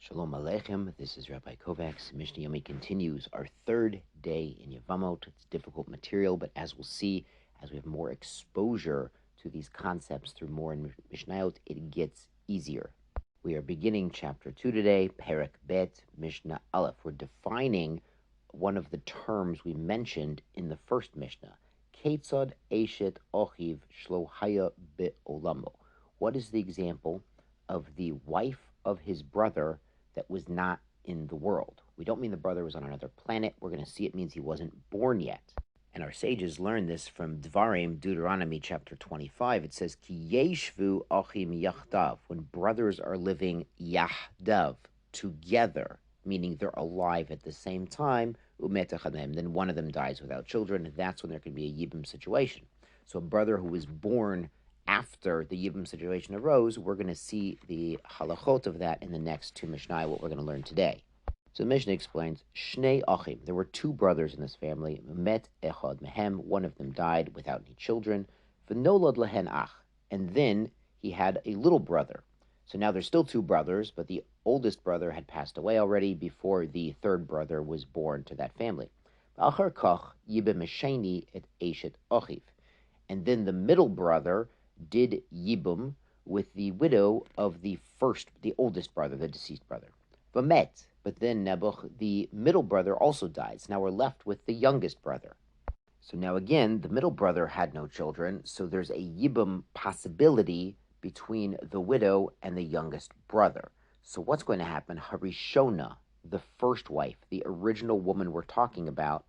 Shalom Aleichem, this is Rabbi Kovacs. Mishnah Yomi continues our third day in Yevamot. It's difficult material, but as we'll see, as we have more exposure to these concepts through more in Mishnayot, it gets easier. We are beginning chapter 2 today, Perek Bet, Mishnah Aleph. We're defining one of the terms we mentioned in the first Mishnah. Ketzad Eshet Ochiv Shlo Haya Be'olamo. What is the example of the wife of his brother that was not in the world? We don't mean the brother was on another planet. We're going to see it means he wasn't born yet. And our sages learned this from Dvarim, Deuteronomy chapter 25. It says, Ki yeshvu achim yachdav, when brothers are living yahdav, together, meaning they're alive at the same time, then one of them dies without children. That's when there can be a yibum situation. So a brother who was born after the Yibum situation arose, we're going to see the halachot of that in the next two Mishnah, what we're going to learn today. So the Mishnah explains, Shnei Achim, there were two brothers in this family, Met Echad Mehem, one of them died without any children, V'nolad Lehen Ach, and then he had a little brother. So now there's still two brothers, but the oldest brother had passed away already before the third brother was born to that family. V'achar Kach Yibem Mesheni et Eshet Achiv, and then the middle brother did yibum with the widow of the oldest brother, the deceased brother. V'met, but then Nebuch, the middle brother, also died. So now we're left with the youngest brother. So now again, the middle brother had no children, so there's a yibum possibility between the widow and the youngest brother. So what's going to happen? Harishona, the first wife, the original woman we're talking about,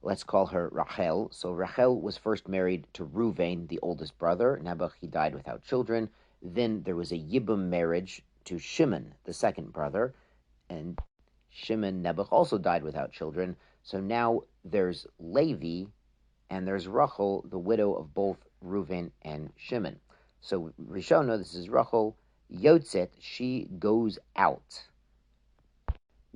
let's call her Rachel. So Rachel was first married to Ruvain, the oldest brother. Nebuch, he died without children. Then there was a Yibum marriage to Shimon, the second brother. And Shimon, Nebuch, also died without children. So now there's Levi and there's Rachel, the widow of both Ruvain and Shimon. So Rishona, this is Rachel, Yotzet, she goes out.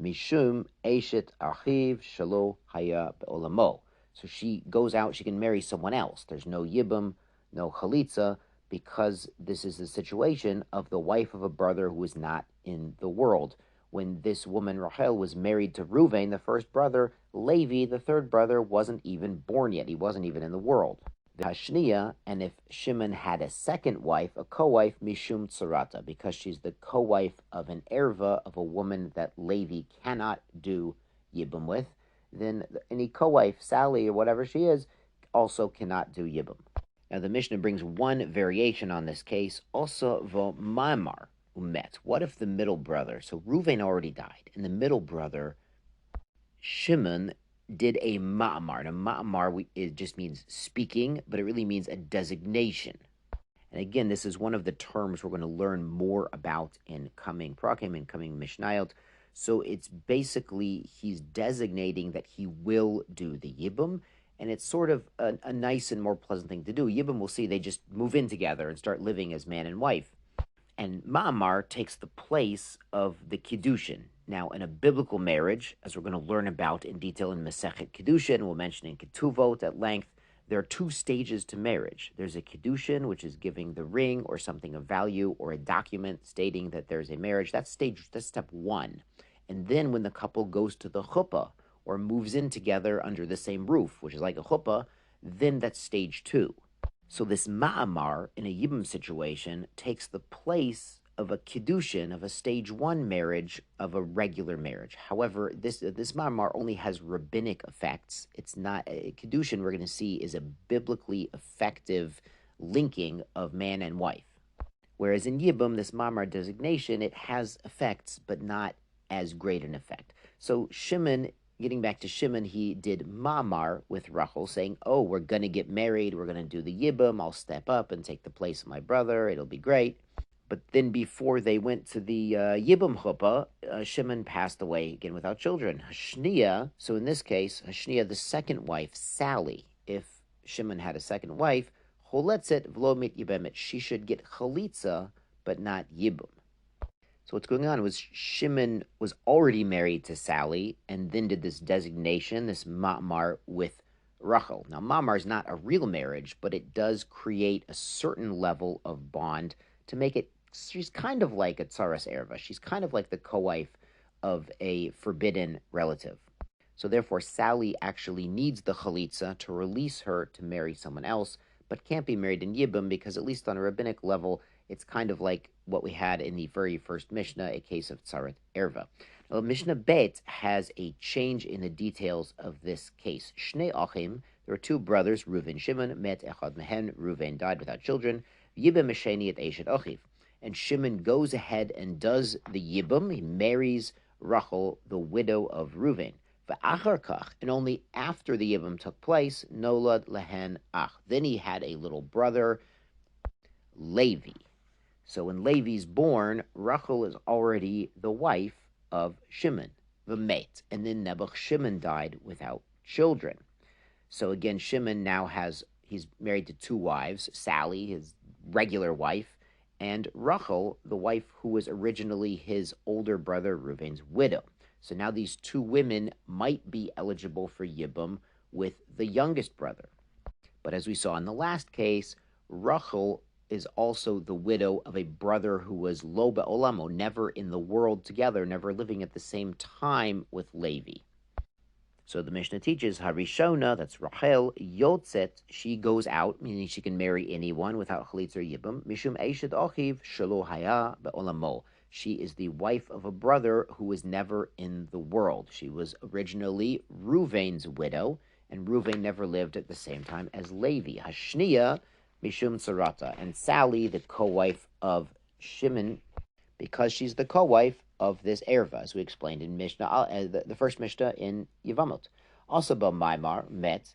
Mishum Eshet Achiv Shalo Haya Be'olamo. So she goes out, she can marry someone else. There's no Yibum, no Chalitza, because this is the situation of the wife of a brother who is not in the world. When this woman, Rachel, was married to Ruvain, the first brother, Levi, the third brother, wasn't even born yet. He wasn't even in the world. The Hashniya, and if Shimon had a second wife, a co-wife, Mishum Tzarata, because she's the co-wife of an erva, of a woman that Levi cannot do Yibum with, then any co-wife, Sally, or whatever she is, also cannot do Yibum. Now the Mishnah brings one variation on this case, also vo mamar umet. What if the middle brother, so Ruvain already died, and the middle brother, Shimon, did a ma'amar. Now, ma'amar, it just means speaking, but it really means a designation. And again, this is one of the terms we're going to learn more about in coming prakim, in coming mishnayot. So it's basically, he's designating that he will do the yibum, and it's sort of a nice and more pleasant thing to do. Yibum, we'll see, they just move in together and start living as man and wife. And ma'amar takes the place of the kiddushin. Now, in a biblical marriage, as we're going to learn about in detail in Masechet Kiddushin, we'll mention in Ketuvot at length, there are two stages to marriage. There's a Kiddushin, which is giving the ring or something of value or a document stating that there's a marriage. That's step one. And then when the couple goes to the chuppah or moves in together under the same roof, which is like a chuppah, then that's stage two. So this ma'amar in a yibum situation takes the place of a kiddushin, of a stage one marriage, of a regular marriage. However, this ma'amar only has rabbinic effects. It's not a kiddushin. We're going to see is a biblically effective linking of man and wife. Whereas in yibum, this ma'amar designation, it has effects, but not as great an effect. So Shimon, getting back to Shimon, he did ma'amar with Rachel, saying, oh, we're going to get married, we're going to do the yibum, I'll step up and take the place of my brother, it'll be great. But then before they went to the Yibum Chuppah, Shimon passed away again without children. Hashniya, so in this case, Hashniya, the second wife, Sally, if Shimon had a second wife, Choletzet v'lo Yibemit, she should get Chalitza, but not Yibum. So what's going on was Shimon was already married to Sally and then did this designation, this ma'amar with Rachel. Now, ma'amar is not a real marriage, but it does create a certain level of bond to make it she's kind of like a tsaras erva. She's kind of like the co-wife of a forbidden relative. So therefore, Sally actually needs the chalitza to release her to marry someone else, but can't be married in Yibum because, at least on a rabbinic level, it's kind of like what we had in the very first Mishnah, a case of tsarat erva. Now, Mishnah Bet has a change in the details of this case. Shnei achim, there were two brothers, Reuven Shimon, met echad mehen, Reuven died without children, Yibum mesheni et eshet achiv. And Shimon goes ahead and does the Yibum, he marries Rachel, the widow of Reuven. And only after the Yibum took place, Nolad lehen ach. Then he had a little brother, Levi. So when Levi's born, Rachel is already the wife of Shimon, the mate. And then Nebuch Shimon died without children. So again, Shimon now he's married to two wives, Sally, his regular wife, and Rachel, the wife who was originally his older brother Reuven's widow. So now these two women might be eligible for Yibum with the youngest brother. But as we saw in the last case, Rachel is also the widow of a brother who was lo be'olamo, never in the world together, never living at the same time with Levi. So the Mishnah teaches, Harishona, that's Rachel, Yotzet, she goes out, meaning she can marry anyone without chalitz or yibum, Mishum Eishet Ochiv, Shelo Haya Be'olamo. She is the wife of a brother who was never in the world. She was originally Reuven's widow, and Reuven never lived at the same time as Levi. Hashniya, Mishum Sarata, and Sally, the co-wife of Shimon, because she's the co-wife of this erva, as we explained in Mishnah, the first Mishnah in Yevamot. Also, Maimar met.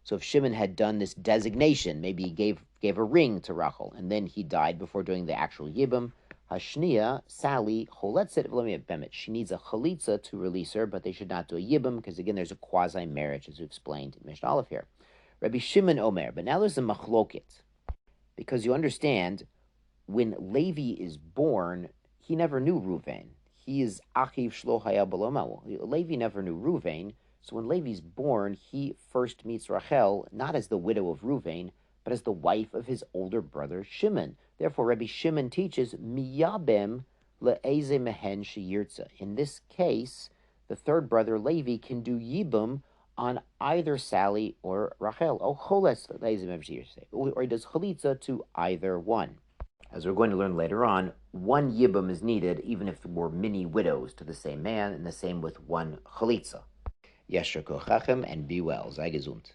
So if Shimon had done this designation, maybe he gave a ring to Rachel, and then he died before doing the actual Yibum. Hashniya, Sally, Choletzet V'Lo Bemet. She needs a chalitza to release her, but they should not do a Yibum, because again, there's a quasi-marriage, as we explained in Mishnah Aleph here. Rabbi Shimon Omer, but now there's a machloket, because you understand, when Levi is born, he never knew Reuven. He is Achiv Shlo Haya B'Lo. Levi never knew Reuven, so when Levi's born, he first meets Rachel, not as the widow of Reuven, but as the wife of his older brother Shimon. Therefore, Rabbi Shimon teaches, Miyabem le'eze mehen sheyirtza. In this case, the third brother, Levi, can do Yibum on either Sally or Rachel. Or he does chalitza to either one. As we're going to learn later on, one Yibum is needed even if there were many widows to the same man, and the same with one chalitza. Yesher kochachem, and be well. Sei gesund.